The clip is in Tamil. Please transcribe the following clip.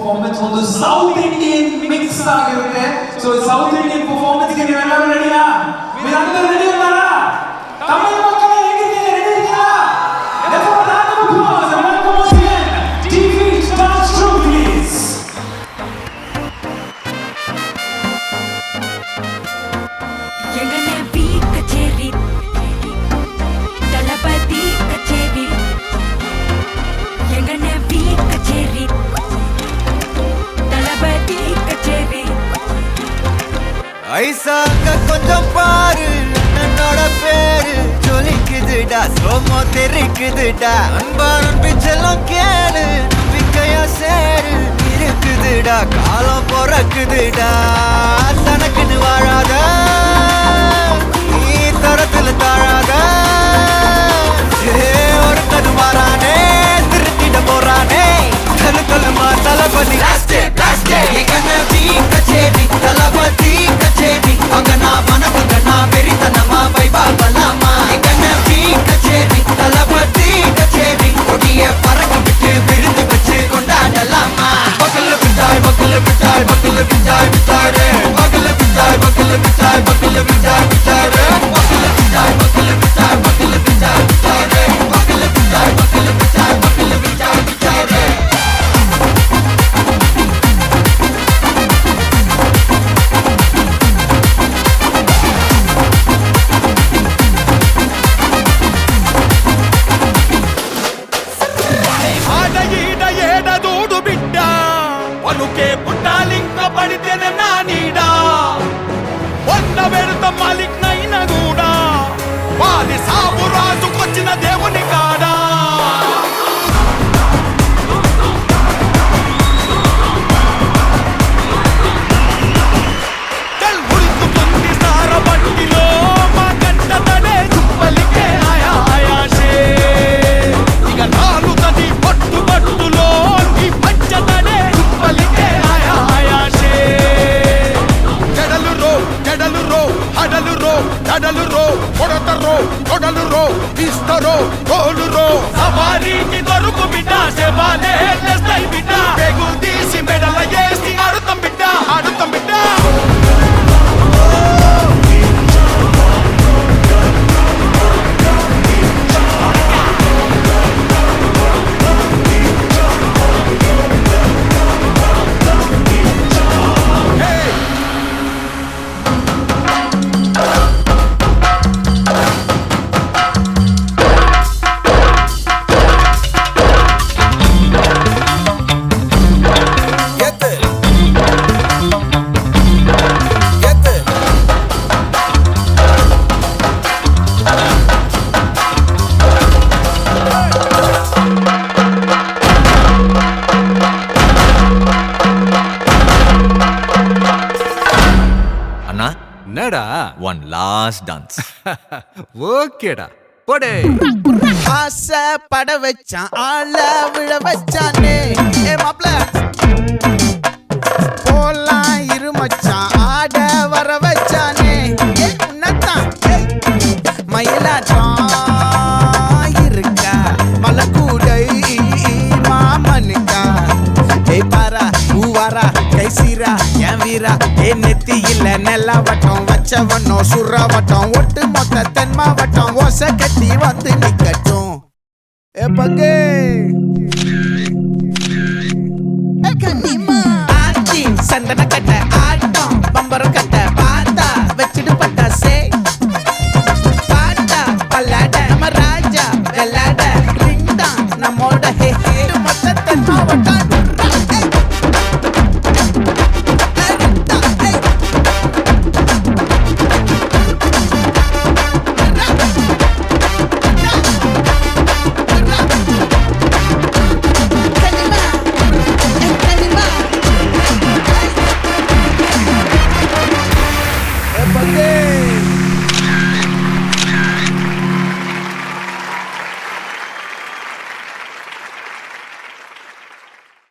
performance on the South Indian mix ಆಗಿರುತ್ತೆ. So South Indian performance ಗೆ ನೀವೆಲ್ಲರೂ ರೆಡಿನಾ? ನೀವೆಲ್ಲರೂ ರೆಡಿ ಇದ್ದೀರಾ? ತಮಿಳು ಮಕ್ಕಳು ಹೇಗಿದ್ದೀರಾ? ರೆಡಿ ಇದ್ದೀರಾ? Let's have a round of applause and welcome once again TV Dance Troupe please. எங்கனே பீ கச்சேரி தலபதி கச்சேரி எங்கனே பீ கச்சேரி தலபதி கச்சேரி ஐசாக்க கொஞ்சம் பாரு என்னோட பேரு ஜொலிக்குதுடா சோமோ தெரிக்குதுடா அன்பாரன் பிச்செல்லாம் கேளு நம்பிக்கையா சேரு இருக்குதுடா காலம் பிறக்குதுடா தனக்குன்னு வாழாத நீ தரத்துல தாழாத ஒரு கது மாறானே திருத்திட போறானே கலு கலுமா தளபதி கச்சேரி தளபதி கச்சேரி அங்கனா மனபங்கனா வெறித்தனமா வைபாபலாமா எங்கனவி கச்சேரி தளபதி கச்சேரி கொடிய பறக்க விட்டு விருந்து வச்சு கொண்டாடலாமா பக்கல விட்டாய் பக்கல விட்டாய் பக்கல விட்டாய் விட்டாரே பக்கல விட்டாய் பக்கல விட்டாய் பக்கல விட்டாய் விட்டாரே பக்கல விட்டாய் பக்கல விட்டாய் பக்கல விட்டாய் விட்டாரே பக்கல விட்டாய் பக்கல விட்டாய் பக்கல விட்டாய் விட்டாரே పలుకే పుట్టాలింక పడితేనే నా నీడా వంద వెళుత మాలిక్ నైనా కూడా వారి సాగు రాజుకొచ్చిన దేవుని కాడా ఉడుకుతుంది సార బండిలో మా గంటతనే చుప్పలికే ఆయా ఆయాషే ఇక నాలుగది పట్టు పట్టులో ఈ పంచతనే చుప్పలికే ఆయా ఆయాషే జడలు రో హడలు రో దడలు రో కొడతరో కొడలు రో ఇస్తరో తోలు రో సవారీకి దొరుకు బిడ్డ శవాలే తెస్తాయి బిడ్డ పెగు తీసి మెడల వేసి ఆడుతాం బిడ్డ ఆడుతాం బిడ్డ என்னடா ஒன் லாஸ்ட் டான்ஸ் ஓகேடா போடே ஆசை பட வச்சான் ஆள விழ வச்சானே ஏ மாப்ள போலாம் இரு மச்சான் ஆட வர வச்சானே ஏ உன்னதான் மயிலாட்டம் இருக்கா மலக்கூடை மாமனுக்கா ஏய் பாரா பூவாரா கைசீரா என் வீரா ஏ நெத்தி இல்ல நெல்லவட்டம் வச்சவனோ சுறவட்டம் ஒட்டு மொத்த தென் மாவட்டம் ஓசை கட்டி வந்து நிக்கட்டும் ஏ பங்கே